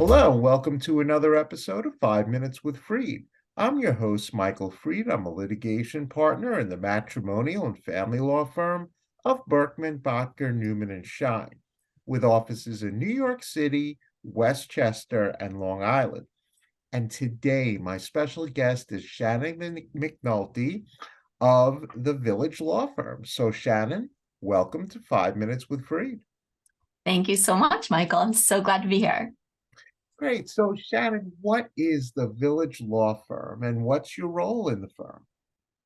Hello, and welcome to another episode of 5 Minutes with Freed. I'm your host, Michael Freed. I'm a litigation partner in the matrimonial and family law firm of Berkman, Botker, Newman, and Shine, with offices in New York City, Westchester, and Long Island. And today, my special guest is Shannon McNulty of the Village Law Firm. So, Shannon, welcome to 5 Minutes with Freed. Thank you so much, Michael. I'm so glad to be here. Great. So, Shannon, what is the Village Law Firm and what's your role in the firm?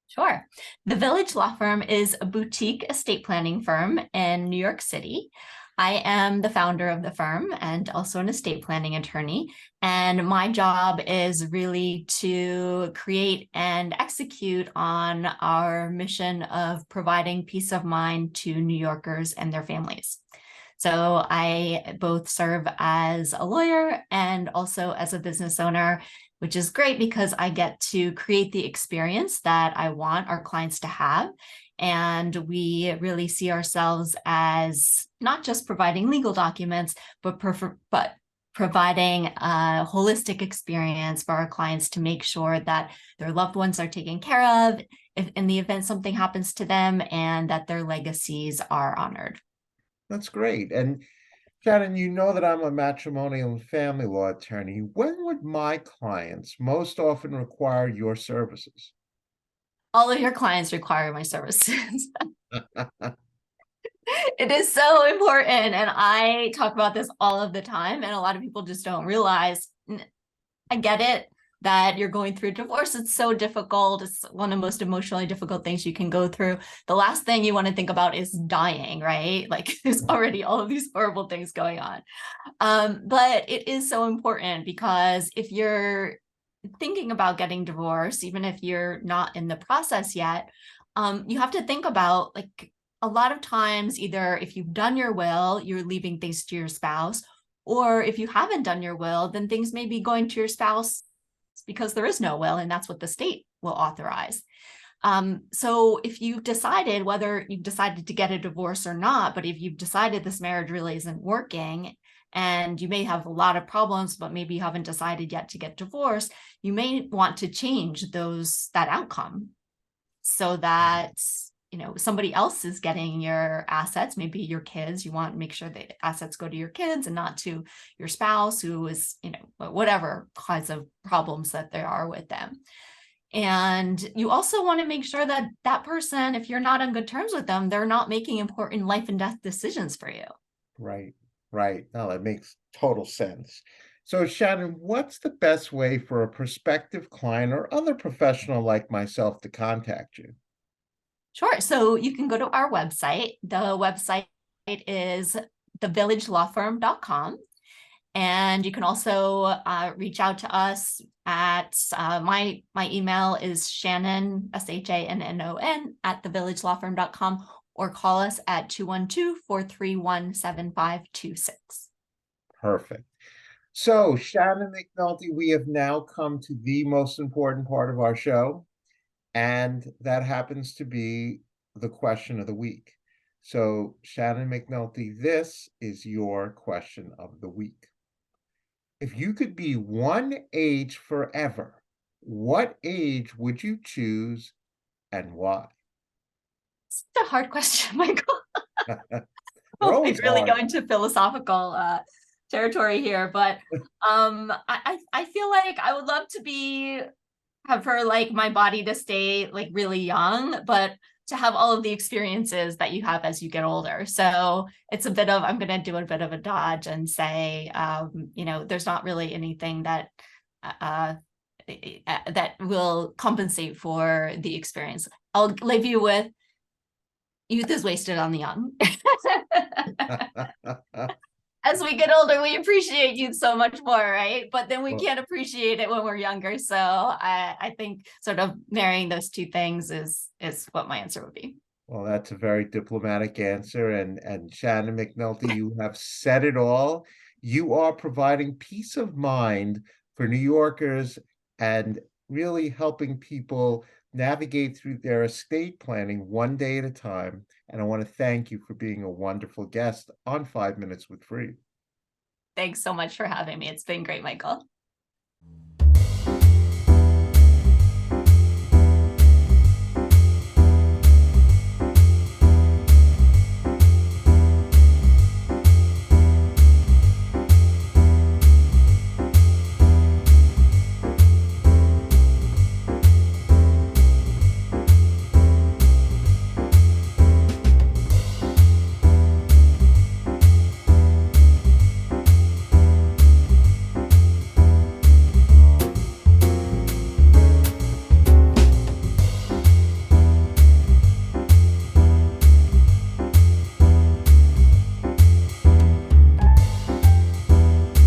Sure. The Village Law Firm is a boutique estate planning firm in New York City. I am the founder of the firm and also an estate planning attorney. And my job is really to create and execute on our mission of providing peace of mind to New Yorkers and their families. So I both serve as a lawyer and also as a business owner, which is great because I get to create the experience that I want our clients to have. And we really see ourselves as not just providing legal documents, but providing a holistic experience for our clients to make sure that their loved ones are taken care of if in the event something happens to them and that their legacies are honored. That's great. And Shannon, you know that I'm a matrimonial and family law attorney. When would my clients most often require your services? All of your clients require my services. It is so important. And I talk about this all of the time. And a lot of people just don't realize. I get it that you're going through divorce. It's so difficult. It's one of the most emotionally difficult things you can go through. The last thing you want to think about is dying, right? Like there's already all of these horrible things going on. But it is so important because if you're thinking about getting divorced, even if you're not in the process yet, you have to think about like a lot of times, either if you've done your will, you're leaving things to your spouse, or if you haven't done your will, then things may be going to your spouse because there is no will, and that's what the state will authorize. So if you've decided whether you've decided to get a divorce or not, but if you've decided this marriage really isn't working, and you may have a lot of problems, but maybe you haven't decided yet to get divorced, you may want to change that outcome so that somebody else is getting your assets, maybe your kids. You want to make sure that assets go to your kids and not to your spouse, who is whatever kinds of problems that there are with them. And you also want to make sure that that person, if you're not on good terms with them, they're not making important life and death decisions for you. Right, right. No, that makes total sense. So, Shannon, what's the best way for a prospective client or other professional like myself to contact you? Sure. So you can go to our website. The website is thevillagelawfirm.com. And you can also reach out to us at my email is Shannon, SHANNON, at thevillagelawfirm.com, or call us at 212-431-7526. Perfect. So, Shannon McNulty, we have now come to the most important part of our show, and that happens to be the question of the week. So, Shannon McNulty, this is your question of the week. If you could be one age forever, what age would you choose and why? It's a hard question, Michael. They're Like always really hard. go into philosophical territory here, but I feel like I would love to have her like my body to stay like really young, but to have all of the experiences that you have as you get older. So it's I'm going to do a bit of a dodge and say, there's not really anything uh, that will compensate for the experience. I'll leave you with youth is wasted on the young. As we get older, we appreciate youth so much more, right? But then we Well, can't appreciate it when we're younger. So I think sort of marrying those two things is what my answer would be. well, that's a very diplomatic answer. And Shannon McNulty, you have said it all. You are providing peace of mind for New Yorkers and really helping people navigate through their estate planning one day at a time. And I want to thank you for being a wonderful guest on 5 Minutes with Free. Thanks so much for having me. It's been great, Michael.